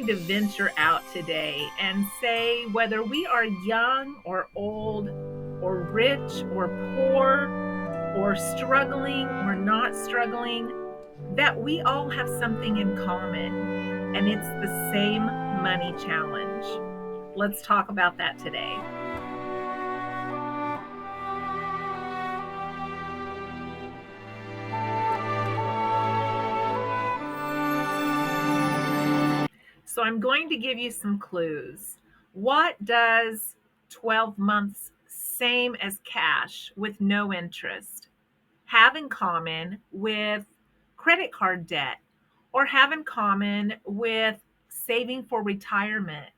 going to venture out today and say whether we are young or old, or rich or poor, or struggling or not struggling, that we all have something in common, and it's the same money challenge. Let's talk about that today. So I'm going to give you some clues. What does 12 months, same as cash with no interest, have in common with credit card debt, or have in common with saving for retirement,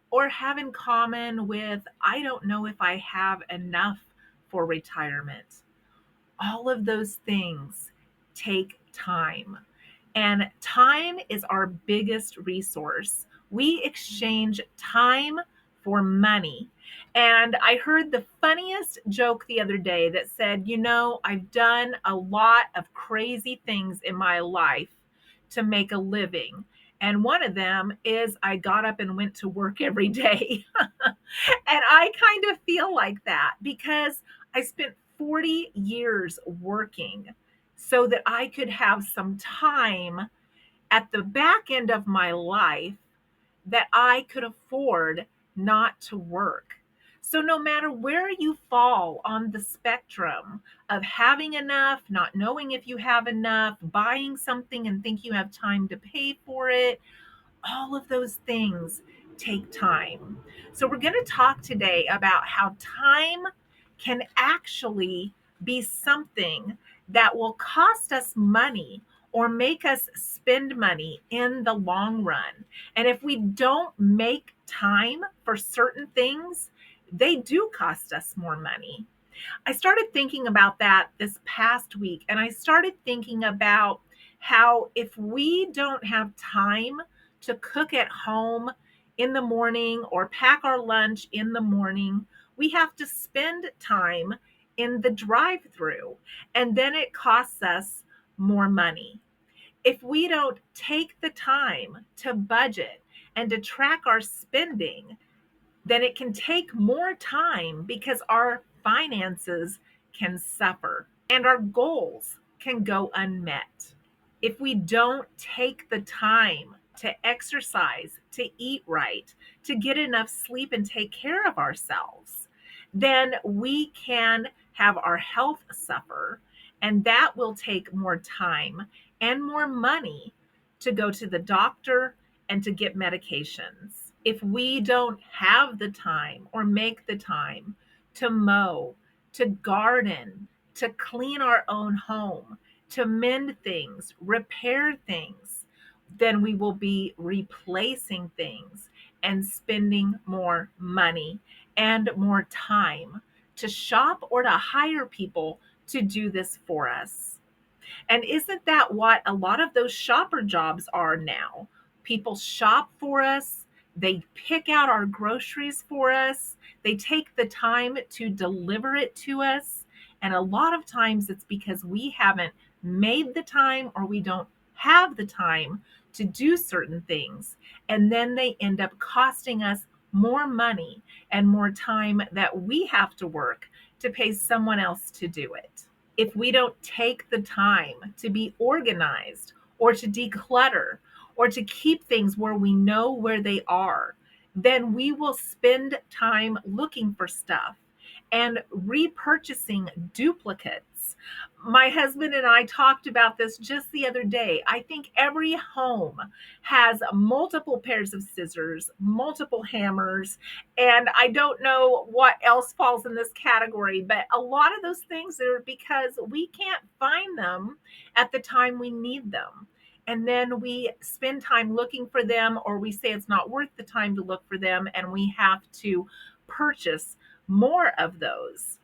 or have in common with, I don't know if I have enough for retirement? All of those things take time. And time is our biggest resource. We exchange time for money. And I heard the funniest joke the other day that said, I've done a lot of crazy things in my life to make a living. And one of them is I got up and went to work every day. And I kind of feel like that because I spent 40 years working so that I could have some time at the back end of my life that I could afford not to work. So, no matter where you fall on the spectrum of having enough, not knowing if you have enough, buying something and think you have time to pay for it, all of those things take time. So, we're going to talk today about how time can actually be something that will cost us money or make us spend money in the long run. And if we don't make time for certain things, they do cost us more money. I started thinking about that this past week, and I started thinking about how if we don't have time to cook at home in the morning or pack our lunch in the morning, we have to spend time in the drive-through, and then it costs us more money. If we don't take the time to budget and to track our spending, then it can take more time because our finances can suffer and our goals can go unmet. If we don't take the time to exercise, to eat right, to get enough sleep and take care of ourselves, then we can have our health suffer, and that will take more time and more money to go to the doctor and to get medications. If we don't have the time or make the time to mow, to garden, to clean our own home, to mend things, repair things, then we will be replacing things and spending more money and more time to shop or to hire people to do this for us. And isn't that what a lot of those shopper jobs are now? People shop for us, they pick out our groceries for us, they take the time to deliver it to us. And a lot of times it's because we haven't made the time or we don't have the time to do certain things. And then they end up costing us more money and more time that we have to work to pay someone else to do it. If we don't take the time to be organized or to declutter or to keep things where we know where they are, then we will spend time looking for stuff and repurchasing duplicates. My husband and I talked about this just the other day. I think every home has multiple pairs of scissors, multiple hammers, and I don't know what else falls in this category, but a lot of those things are because we can't find them at the time we need them. And then we spend time looking for them, or we say it's not worth the time to look for them, and we have to purchase more of those.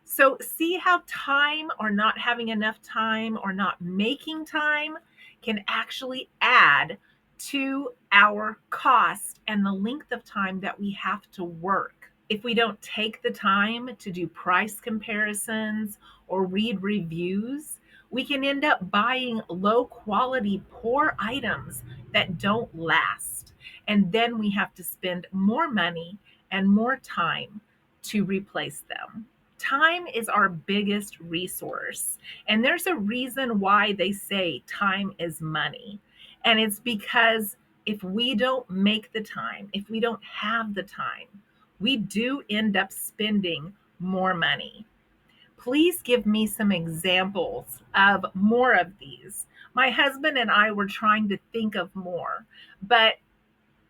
So, see how time or not having enough time or not making time can actually add to our cost and the length of time that we have to work. If we don't take the time to do price comparisons or read reviews, we can end up buying low quality, poor items that don't last. and then we have to spend more money and more time to replace them. Time is our biggest resource, and there's a reason why they say time is money. And it's because if we don't make the time, if we don't have the time, we do end up spending more money. Please give me some examples of more of these. My husband and I were trying to think of more, but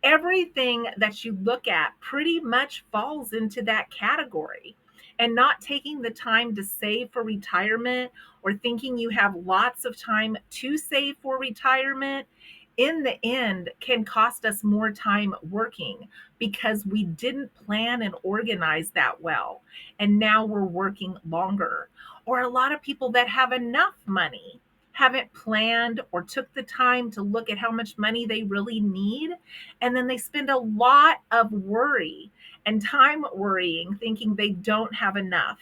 everything that you look at pretty much falls into that category. And not taking the time to save for retirement, or thinking you have lots of time to save for retirement, in the end can cost us more time working because we didn't plan and organize that well. And now we're working longer. Or a lot of people that have enough money haven't planned or took the time to look at how much money they really need, and then they spend a lot of worry and time worrying, thinking they don't have enough,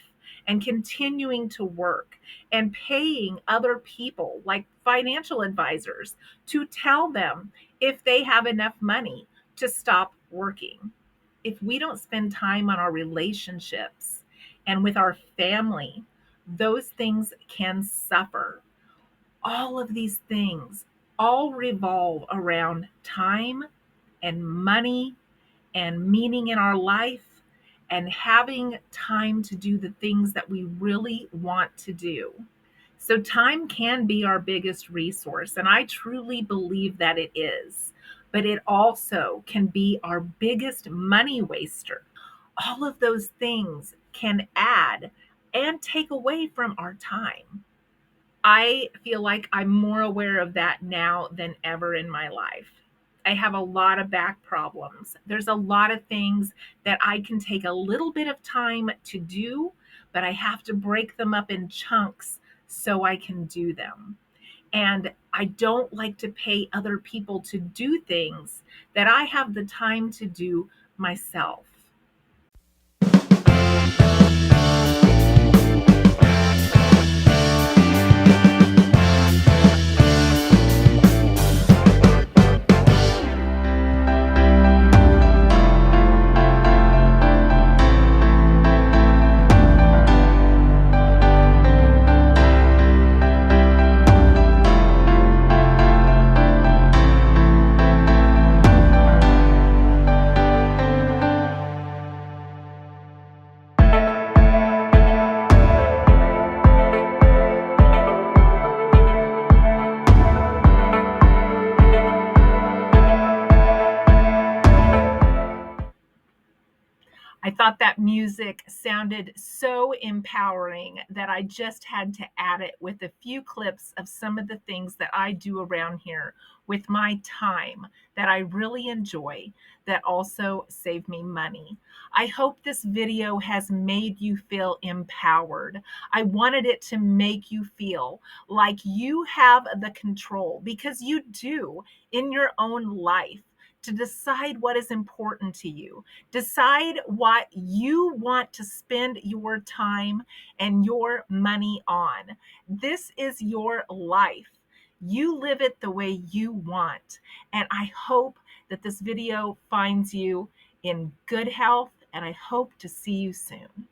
and continuing to work and paying other people like financial advisors to tell them if they have enough money to stop working. If we don't spend time on our relationships and with our family, those things can suffer. All of these things all revolve around time and money and meaning in our life, and having time to do the things that we really want to do. So, time can be our biggest resource, and I truly believe that it is. But it also can be our biggest money waster. All of those things can add and take away from our time. I feel like I'm more aware of that now than ever in my life. I have a lot of back problems. There's a lot of things that I can take a little bit of time to do, but I have to break them up in chunks so I can do them. And I don't like to pay other people to do things that I have the time to do myself. I thought that music sounded so empowering that I just had to add it with a few clips of some of the things that I do around here with my time that I really enjoy, that also save me money. I hope this video has made you feel empowered. I wanted it to make you feel like you have the control, because you do, in your own life, to decide what is important to you. Decide what you want to spend your time and your money on. This is your life. You live it the way you want. And I hope that this video finds you in good health, and I hope to see you soon.